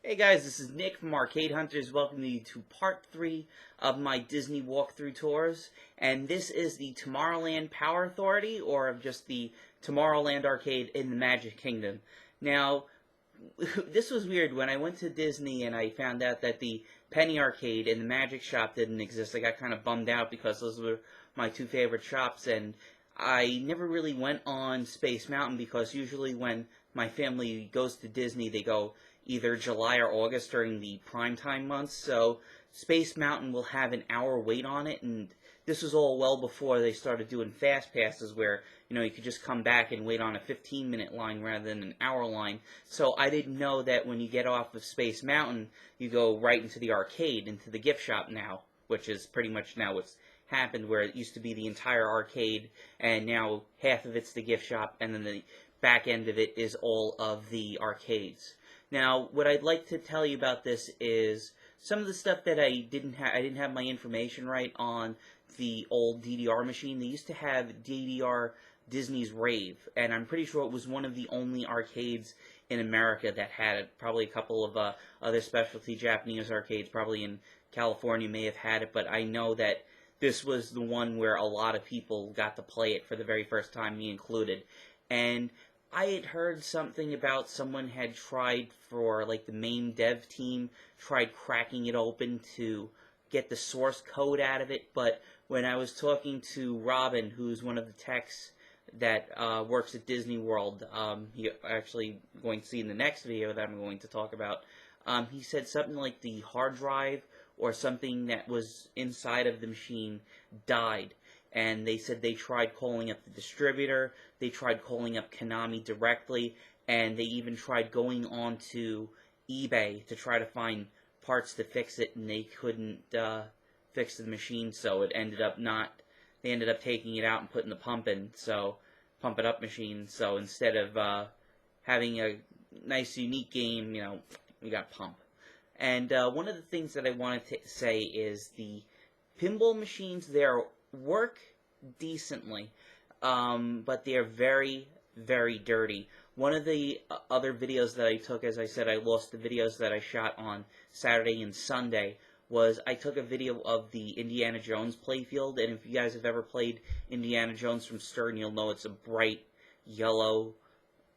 Hey guys, this is Nick from Arcade Hunters. Welcome you to part 3 of my Disney walkthrough tours. And this is the Tomorrowland Power Authority, or just the Tomorrowland Arcade in the Magic Kingdom. Now, this was weird. When I went to Disney and I found out that the Penny Arcade and the Magic Shop didn't exist, I got kind of bummed out because those were my two favorite shops. And I never really went on Space Mountain because usually when my family goes to Disney, they go either July or August during the primetime months, so Space Mountain will have an hour wait on it, and this was all well before they started doing fast passes where, you could just come back and wait on a 15-minute line rather than an hour line. So I didn't know that when you get off of Space Mountain, you go right into the arcade, into the gift shop now, which is pretty much now what's happened, where it used to be the entire arcade, and now half of it's the gift shop, and then the back end of it is all of the arcades. Now, what I'd like to tell you about this is some of the stuff that I didn't have my information right on the old DDR machine. They used to have DDR Disney's Rave, and I'm pretty sure it was one of the only arcades in America that had it. Probably a couple of other specialty Japanese arcades, probably in California, may have had it, but I know that this was the one where a lot of people got to play it for the very first time, me included. And I had heard something about someone had tried for, like, the main dev team, tried cracking it open to get the source code out of it, but when I was talking to Robin, who's one of the techs that works at Disney World, he actually going to see in the next video that I'm going to talk about, he said something like the hard drive or something that was inside of the machine died. And they said they tried calling up the distributor, they tried calling up Konami directly, and they even tried going on to eBay to try to find parts to fix it, and they couldn't fix the machine, so it ended up they ended up taking it out and putting the pump it up machine, so instead of having a nice unique game, we got pump. And one of the things that I wanted to say is the pinball machines there work decently, but they're very, very dirty. One of the other videos that I took, as I said, I lost the videos that I shot on Saturday and Sunday, was I took a video of the Indiana Jones playfield, and if you guys have ever played Indiana Jones from Stern, you'll know it's a bright yellow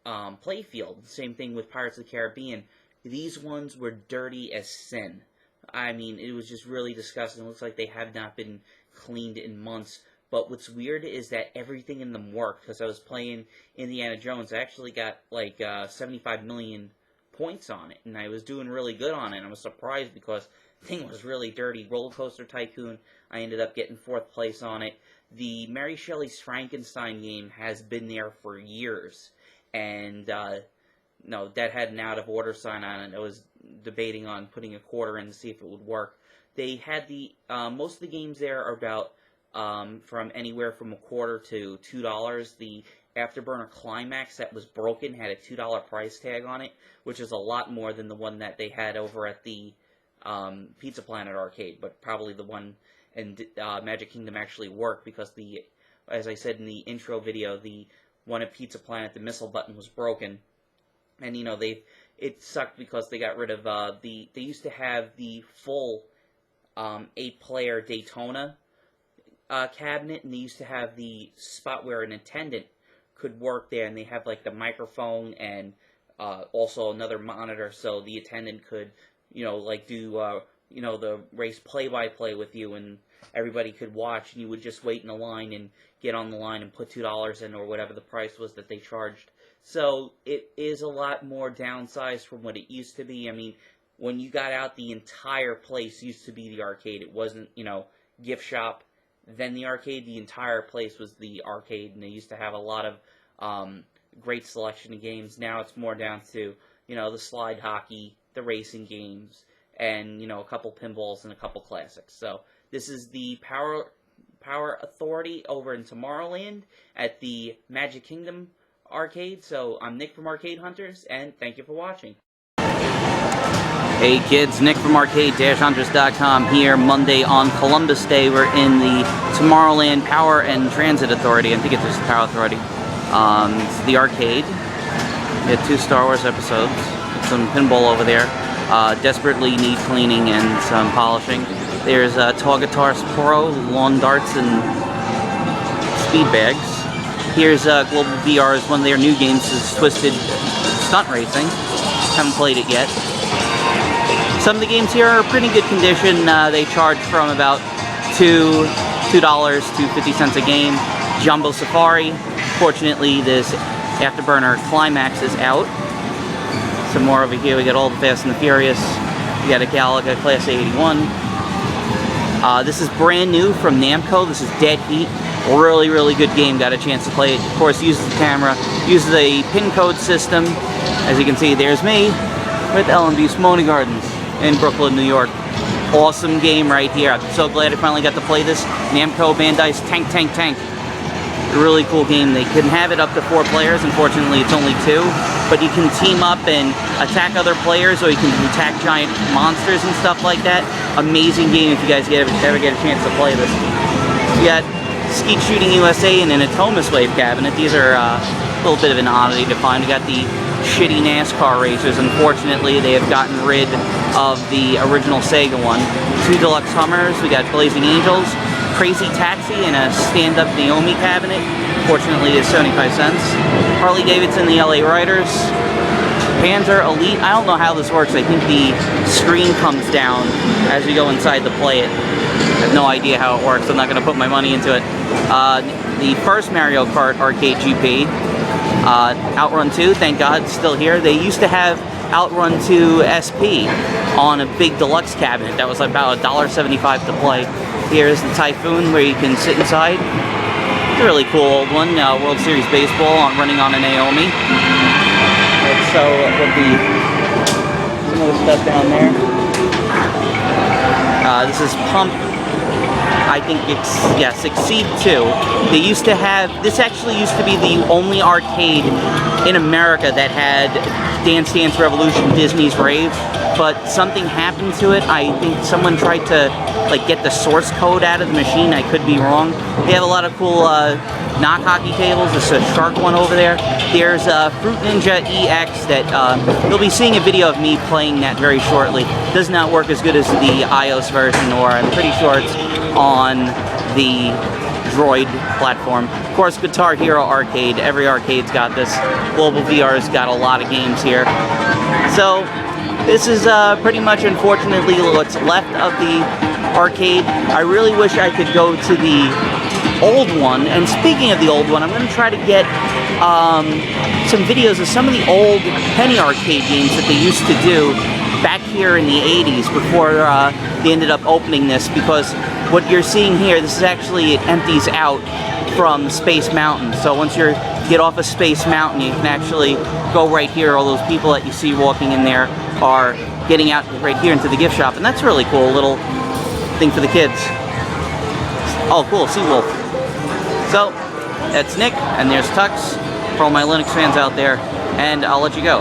playfield. Same thing with Pirates of the Caribbean. These ones were dirty as sin. I mean, it was just really disgusting. It looks like they have not been cleaned in months. But what's weird is that everything in them worked. Because I was playing Indiana Jones, I actually got like 75 million points on it, and I was doing really good on it. I was surprised because the thing was really dirty. Roller Coaster Tycoon, I ended up getting 4th place on it. The Mary Shelley's Frankenstein game has been there for years, and no, that had an out of order sign on it. I was debating on putting a quarter in to see if it would work. They had the most of the games there are about from anywhere from a quarter to $2. The Afterburner Climax that was broken had a $2 price tag on it, which is a lot more than the one that they had over at the Pizza Planet arcade, but probably the one in Magic Kingdom actually worked because as I said in the intro video, the one at Pizza Planet, the missile button was broken. And, it sucked because they got rid of they used to have the full 8-player Daytona cabinet, and they used to have the spot where an attendant could work there, and they have, like, the microphone and also another monitor, so the attendant could, like, do, the race play-by-play with you, and everybody could watch, and you would just wait in a line and get on the line and put $2 in, or whatever the price was that they charged. So it is a lot more downsized from what it used to be. I mean, when you got out, the entire place used to be the arcade. It wasn't, gift shop, then the arcade. The entire place was the arcade, and they used to have a lot of great selection of games. Now it's more down to, the slide hockey, the racing games, and, a couple pinballs and a couple classics. So this is the Power Authority over in Tomorrowland at the Magic Kingdom arcade. So I'm Nick from Arcade Hunters, and thank you for watching. Hey kids, Nick from Arcade-Hunters.com here. Monday on Columbus Day, we're in the Tomorrowland Power and Transit Authority. I think it's just the Power Authority. It's the arcade. We had 2 Star Wars episodes. Some pinball over there. desperately need cleaning and some polishing. There's Tall Guitars Pro, lawn darts, and speed bags. Here's Global VR's one of their new games is Twisted Stunt Racing. Haven't played it yet. Some of the games here are pretty good condition. They charge from about $2 to 50 cents a game. Jumbo Safari. Fortunately, this Afterburner Climax is out. Some more over here. We got all the Fast and the Furious. We got a Galaga Class A81. This is brand new from Namco. This is Dead Heat. Really, really good game. Got a chance to play it. Of course, uses the camera, uses a pin code system. As you can see, there's me with LMB Simone Gardens in Brooklyn, New York. Awesome game right here. I'm so glad I finally got to play this. Namco Bandai's Tank Tank Tank. Really cool game. They can have it up to 4 players. Unfortunately, it's only 2. But you can team up and attack other players, or you can attack giant monsters and stuff like that. Amazing game if you guys ever get a chance to play this. We got Skeet Shooting USA and an Atomus Wave cabinet. These are a little bit of an oddity to find. We got the shitty NASCAR racers. Unfortunately, they have gotten rid of the original Sega one. 2 deluxe Hummers. We got Blazing Angels, Crazy Taxi, and a stand-up Naomi cabinet. Fortunately, it's 75 cents. Harley Davidson, the LA Riders. Panzer Elite. I don't know how this works. I think the screen comes down as you go inside to play it. I have no idea how it works. I'm not going to put my money into it. The first Mario Kart Arcade GP. Outrun 2, thank God, still here. They used to have Outrun 2 SP on a big deluxe cabinet. That was about $1.75 to play. Here's the Typhoon, where you can sit inside. It's a really cool old one. World Series Baseball running on a Naomi. So some other stuff down there. This is Pump. I think it's, yes, Exceed 2. They used to have, this actually used to be the only arcade in America that had Dance Dance Revolution Disney's Rave, but something happened to it. I think someone tried to like get the source code out of the machine. I could be wrong. They have a lot of cool knock hockey tables. There's a shark one over there. There's Fruit Ninja EX that you'll be seeing a video of me playing that very shortly. Does not work as good as the iOS version, or I'm pretty sure it's on the Droid platform. Of course, Guitar Hero Arcade. Every arcade's got this. Global VR's got a lot of games here. So this is pretty much, unfortunately, what's left of the arcade. I really wish I could go to the old one. And speaking of the old one, I'm going to try to get some videos of some of the old penny arcade games that they used to do back here in the 80s before they ended up opening this, because what you're seeing here, this is actually, it empties out from Space Mountain. So once you get off of Space Mountain, you can actually go right here. All those people that you see walking in there are getting out right here into the gift shop, and that's really cool, little thing for the kids. Oh, cool, Seawolf. So, that's Nick, and there's Tux, for all my Linux fans out there, and I'll let you go.